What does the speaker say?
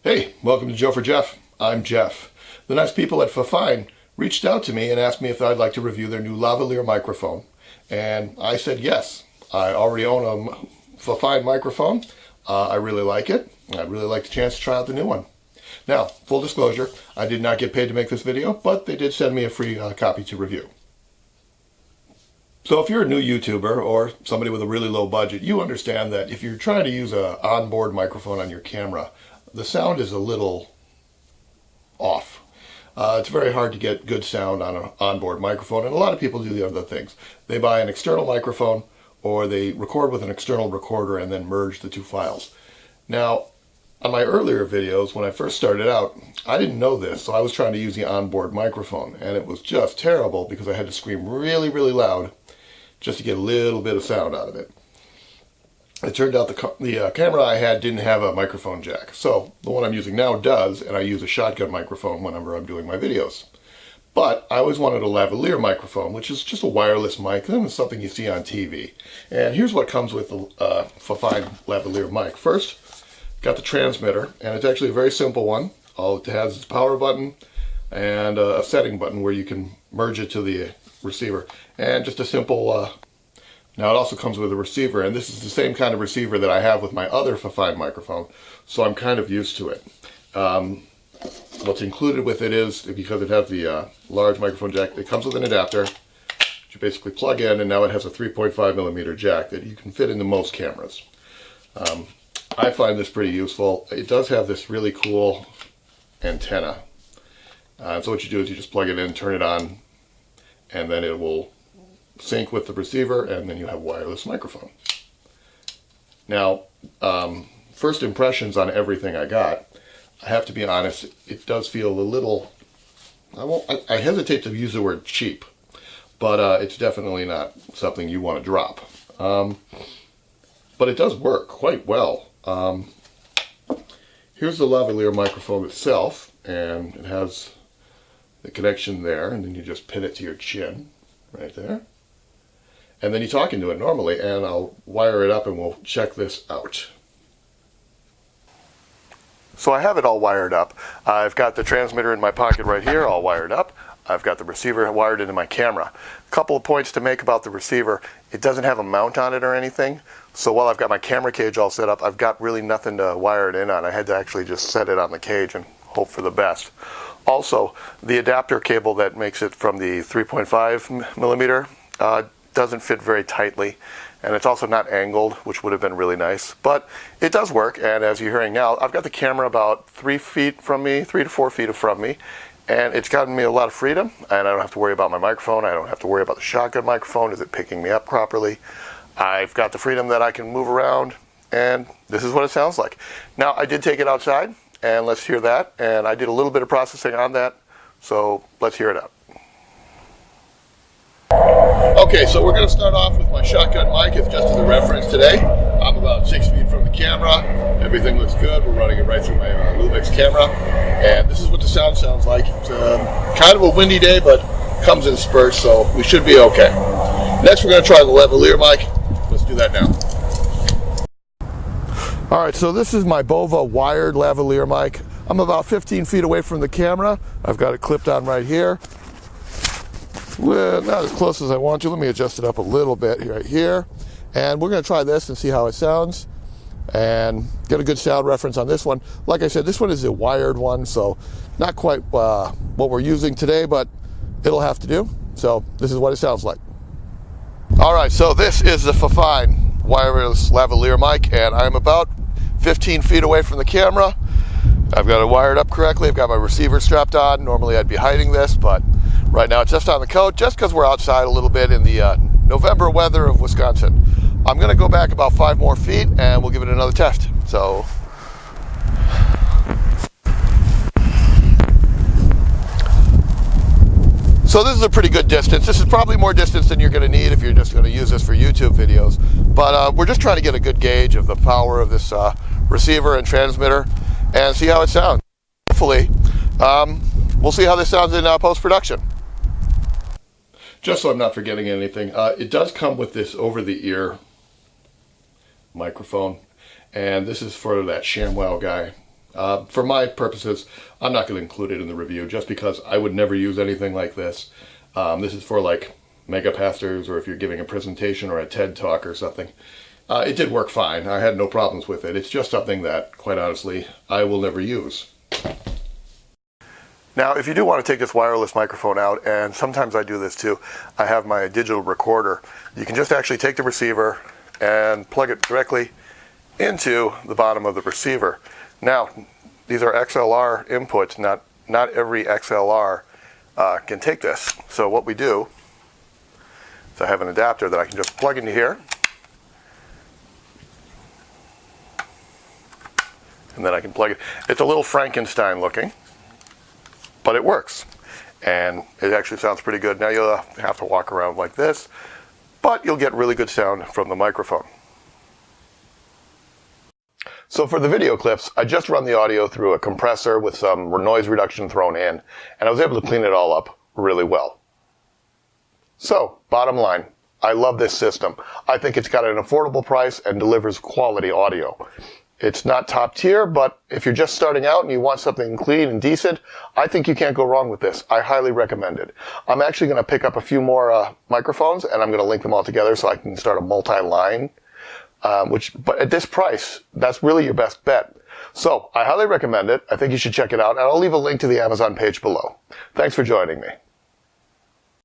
Hey, welcome to Joe for Jeff. I'm Jeff. The nice people at FIFINE reached out to me and asked me if I'd like to review their new Lavalier microphone. And I said yes. I already own a FIFINE microphone. I really like it. I'd really like the chance to try out the new one. Now, full disclosure, I did not get paid to make this video, but they did send me a free copy to review. So if you're a new YouTuber or somebody with a really low budget, you understand that if you're trying to use an onboard microphone on your camera, the sound is a little off. It's very hard to get good sound on an onboard microphone, and a lot of people do the other things. They buy an external microphone, or they record with an external recorder and then merge the two files. Now, on my earlier videos, when I first started out, I didn't know this, so I was trying to use the onboard microphone, and it was just terrible because I had to scream really, really loud just to get a little bit of sound out of it. It turned out the camera I had didn't have a microphone jack. So the one I'm using now does, and I use a shotgun microphone whenever I'm doing my videos. But I always wanted a lavalier microphone, which is just a wireless mic, and it's something you see on TV. And here's what comes with the FIFINE lavalier mic. First, got the transmitter, and it's actually a very simple one. All it has is a power button and a setting button where you can merge it to the receiver. And just a simple... Now it also comes with a receiver, and this is the same kind of receiver that I have with my other FIFINE microphone, so I'm kind of used to it. What's included with it is, because it has the large microphone jack, it comes with an adapter that you basically plug in, and now it has a 3.5 millimeter jack that you can fit into most cameras. I find this pretty useful. It does have this really cool antenna. So what you do is you just plug it in, turn it on, and then it will sync with the receiver, and then you have a wireless microphone. Now, first impressions on everything I got, I have to be honest, it does feel a little, I hesitate to use the word cheap, but it's definitely not something you want to drop. But it does work quite well. Here's the lavalier microphone itself, and it has the connection there, and then you just pin it to your chin, right there. And then you talk into it normally, and I'll wire it up and we'll check this out. So I have it all wired up. I've got the transmitter in my pocket right here, all wired up. I've got the receiver wired into my camera. A couple of points to make about the receiver. It doesn't have a mount on it or anything. So while I've got my camera cage all set up, I've got really nothing to wire it in on. I had to actually just set it on the cage and hope for the best. Also, the adapter cable that makes it from the 3.5 millimeter doesn't fit very tightly, and it's also not angled, which would have been really nice, but it does work. And as you're hearing now, I've got the camera about 3 feet from me, 3 to 4 feet from me, and it's gotten me a lot of freedom, and I don't have to worry about my microphone. I don't have to worry about the shotgun microphone. Is it picking me up properly? I've got the freedom that I can move around, and this is what it sounds like. Now, I did take it outside, and let's hear that, and I did a little bit of processing on that, so let's hear it out. Okay, so we're going to start off with my shotgun mic. It's just as a reference today. I'm about 6 feet from the camera. Everything looks good. We're running it right through my Lumix camera. And this is what the sound sounds like. It's kind of a windy day, but comes in spurts, so we should be okay. Next, we're going to try the lavalier mic. Let's do that now. All right, so this is my Bova wired lavalier mic. I'm about 15 feet away from the camera. I've got it clipped on right here. Well, not as close as I want to. Let me adjust it up a little bit right here. And we're going to try this and see how it sounds and get a good sound reference on this one. Like I said, this one is a wired one, so not quite what we're using today, but it'll have to do. So this is what it sounds like. All right, so this is the FIFINE wireless lavalier mic, and I'm about 15 feet away from the camera. I've got it wired up correctly. I've got my receiver strapped on. Normally I'd be hiding this, but right now it's just on the coat, just because we're outside a little bit in the November weather of Wisconsin. I'm going to go back about 5 more feet and we'll give it another test. So this is a pretty good distance. This is probably more distance than you're going to need if you're just going to use this for YouTube videos. But we're just trying to get a good gauge of the power of this receiver and transmitter and see how it sounds. Hopefully, we'll see how this sounds in post-production. Just so I'm not forgetting anything, it does come with this over-the-ear microphone, and this is for that ShamWow guy For my purposes, I'm not going to include it in the review just because I would never use anything like this. This is for like mega pastors, or if you're giving a presentation or a TED talk or something. It did work fine. I had no problems with it. It's just something that, quite honestly, I will never use. Now, if you do want to take this wireless microphone out, and sometimes I do this too, I have my digital recorder. You can just actually take the receiver and plug it directly into the bottom of the receiver. Now, these are XLR inputs. Not every XLR can take this. So what we do is I have an adapter that I can just plug into here, and then I can plug it. It's a little Frankenstein looking, but it works, and it actually sounds pretty good. Now you'll have to walk around like this, but you'll get really good sound from the microphone. So for the video clips, I just run the audio through a compressor with some noise reduction thrown in, and I was able to clean it all up really well. So, bottom line, I love this system. I think it's got an affordable price and delivers quality audio. It's not top tier, but if you're just starting out and you want something clean and decent, I think you can't go wrong with this. I highly recommend it. I'm actually going to pick up a few more microphones, and I'm going to link them all together so I can start a multi-line. But at this price, that's really your best bet. So I highly recommend it. I think you should check it out, and I'll leave a link to the Amazon page below. Thanks for joining me.